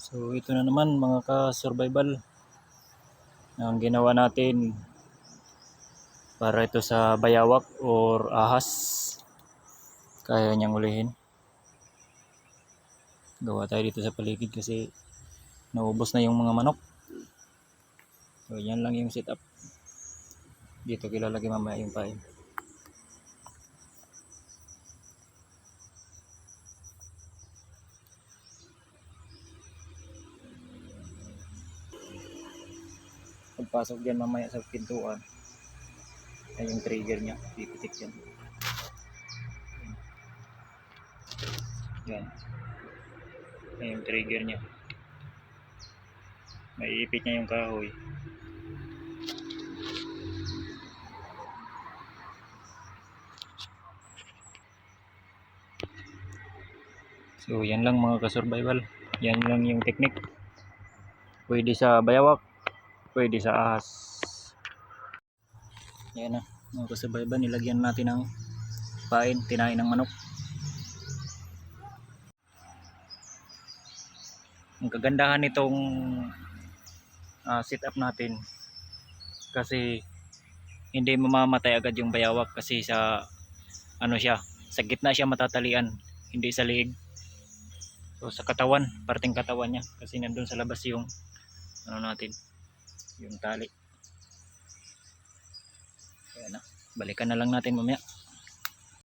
So ito na naman mga ka-survival ang ginawa natin para ito sa bayawak or ahas. Kaya niyang ulihin. Gawa tayo dito sa paligid kasi naubos na yung mga manok. So yan lang yung setup. Dito kilalagay mamaya yung pain. Pagpasok dyan mamaya sa pintuan ay yung trigger nya, pipitik yan. Yan. Ay yung trigger nya. Maiipit niya yung kahoy. So yan lang mga ka-survival. Yan lang yung technique. Pwede sa bayawak, pwede sa ahas. Yan na mga ka-survival, nilagyan natin ng pain, tinain ng manok. Ang kagandahan nitong setup natin kasi hindi mamamatay agad yung bayawak kasi sa siya, sa gitna siya matatalian, hindi sa liig. So sa katawan, parting katawan niya kasi nandun sa labas yung natin, yung tali. Ayan na, balikan na lang natin mamaya.